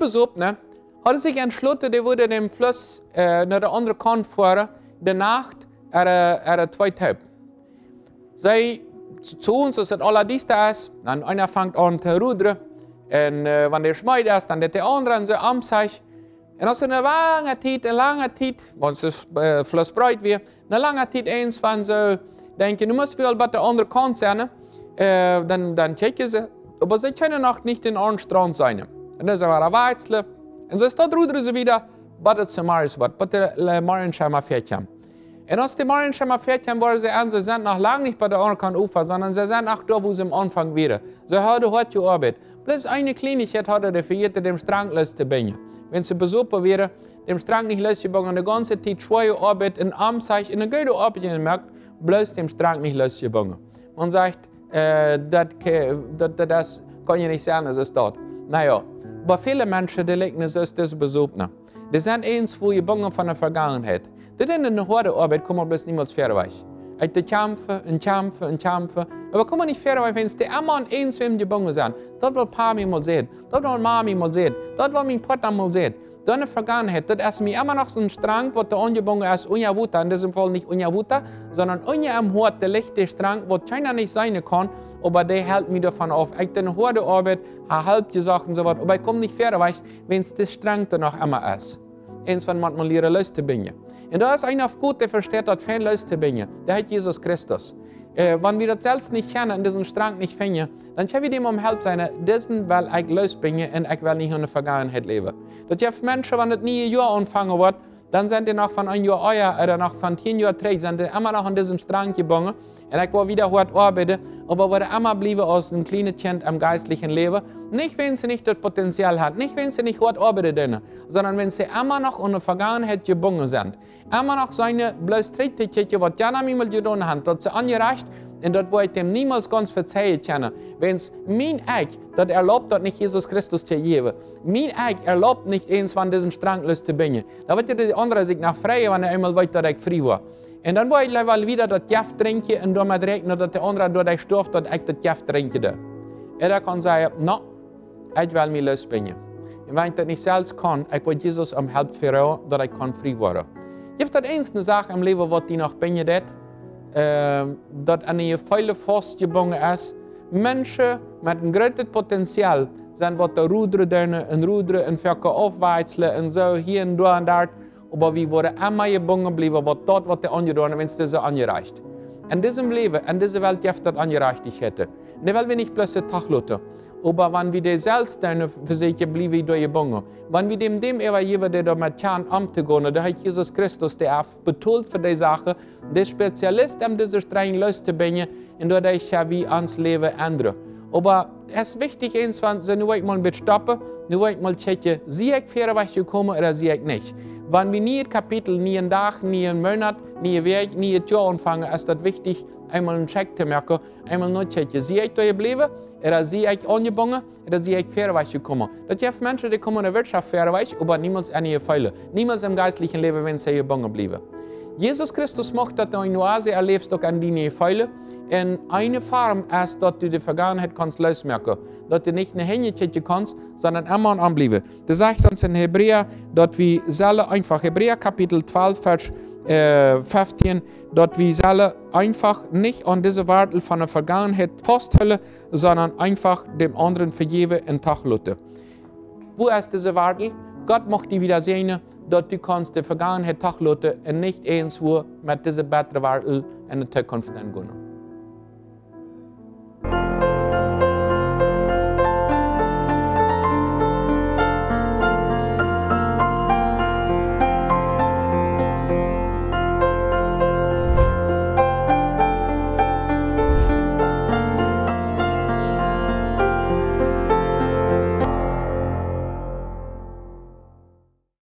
besucht, ne, hat sich entschlossen, der würde den Fluss nach der anderen Kant fahren, die Nacht, zwei Tage. Sie, zu uns ist es allerdings das, dann einer fängt an zu rudern, und wenn der schmeißt ist, dann der andere und so am sich. Und als eine lange Zeit, wenn es Fluss breit wird, eine lange Zeit eins, wenn sie denken, du musst viel bei der anderen Kant sein, dann checken sie, aber sie können noch nicht in einen Strand sein. Und das war ein Weizel. Und so dort rudern sie wieder, bei der Samaris wird, bei der Marienscheimer Fährtchen. Und als die Marienscheimer Fährtchen waren, sie sind noch lange nicht bei der anderen Ufer, sondern sie sind auch da, wo sie am Anfang waren. Sie haben heute gearbeitet. Bloß eine Kleinigkeit hat er für jeden dem Strang loszubringen. Wenn sie besuchen wäre, dem Strang nicht loszubringen, die ganze Zeit schwere Arbeit in Amtszeit, in einer guten Arbeit gemerkt, bloß dem Strang nicht loszubringen. Man sagt, das kann ja nicht sein, es ist dort. Naja, aber viele Menschen, die legen es aus diesem Besuch. Die sind eins, wo die Bangen von der Vergangenheit. Die sind in der harte Arbeit, kommen bloß niemals fairweich. Die kämpfen. Aber kommen nicht fairweich, wenn es die immer an eins, wem die Bangen sind. Das will Papi mal sehen, das will Mami mal sehen, das will mein Partner mal sehen. Das in der Vergangenheit, das ist mir immer noch so ein Strang, wo der angebunden ist, Unjavuta, in diesem Fall nicht Unjavuta, sondern Unja am Hort, der lichte Strang, wo keiner nicht sein kann, aber der hält mich davon auf. Ich den harte Arbeit, halb gesagt und so was, aber ich komme nicht fairweich, wenn es der Strang dann noch immer ist. Eins von manchmal ihre Löste bin. Und da ist einer auf gut, der versteht, dass viel Löste bin. Der heißt Jesus Christus. Wenn wir das selbst nicht kennen und diesen Strang nicht finden, dann können wir dem um Hilfe sein, diesen will ich lösbringen und ich will nicht in der Vergangenheit leben. Das gibt Menschen, wenn das nie ein Jahr anfangen wird, dann sind die noch von einem Jahr oder noch von 10 Jahren zurück, sind die immer noch an diesem Strang gebunden. Und ich will wieder hart arbeiten, aber würde immer bleiben aus einem kleinen Kind am geistlichen Leben. Nicht, wenn sie nicht das Potenzial hat, nicht, wenn sie nicht hart arbeiten, sondern wenn sie immer noch in der Vergangenheit gebunden sind. Immer noch seine bloß Trägheit, was ja nicht mehr getan hat, dass sie angereicht und das wollte ich dem niemals ganz verzeihen können. Wenn es mein Eck, das erlaubt, das nicht Jesus Christus zu geben, mein Eck erlaubt nicht eins von diesem Strang zu bringen, da wird die andere sich nach frei, wenn er einmal weiter frei war. Und dann wollte ich wieder das Gift trinken und damit rechnen, dass der andere durch den Stoff, dass ich das Gift trinke. Und er kann sagen, no, ich will mich losbringen. Und wenn ich das nicht selbst kann, ich will Jesus um Hilfe für dass ich frei werden kann. Gibt es eine Sache im Leben, die noch bringen wird, dass eine viele festgebunden ist. Menschen mit einem großen Potenzial sind, was der rudern und verkaufen aufweizeln und so hier und da und dort. Aber wir wurden immer gebunden bleiben, was dort, was der angetan, wenn es das so angereicht. In diesem Leben, in dieser Welt, gibt das angereicht ich hätte. Und da wollen wir nicht bloß den Tag lassen. Aber wenn wir das selbst für sich bleiben, wir gebunden. Wenn wir dem übergeben, der da mit Kern amtgehen, der hat Jesus Christus, der auch betont für die Sache, der Spezialist, diese streng loszubringen, und dadurch ja wie ans Leben ändern. Aber es ist wichtig, wenn Sie nur mal ein bisschen stoppen, nur mal checken, sehe ich fairerweise gekommen oder sehe ich nicht. Wenn wir nie ein Kapitel, nie einen Tag, nie einen Monat, nie ein Weg, nie ein Jahr anfangen, ist das wichtig, einmal einen Check zu merken, einmal nur checken. Sehe ich da geblieben, oder sehe ich angebunden, oder sehe ich fairerweise gekommen. Das gibt Menschen, die kommen in der Wirtschaft fairerweise, aber niemals eine Fälle. Niemals im geistlichen Leben, wenn sie gebunden bleiben. Jesus Christus macht, dass du eine Oase erlebst, auch an die Fälle. Und eine Form ist, dass du die Vergangenheit kannst losmerken. Dass du nicht eine Hände checken kannst, sondern immer anbleiben. Das sagt uns in Hebräer, dass wir alle einfach, Hebräer Kapitel 12, Vers 15, dass wir alle einfach nicht an diese Warte von der Vergangenheit festhalten, sondern einfach dem anderen vergeben und Tag lassen. Wo ist diese Warte? Gott macht die wieder sehen, dass du kannst die Vergangenheit Tag lassen und nicht eins, wo mit dieser besseren Warte in der Zukunft angehen.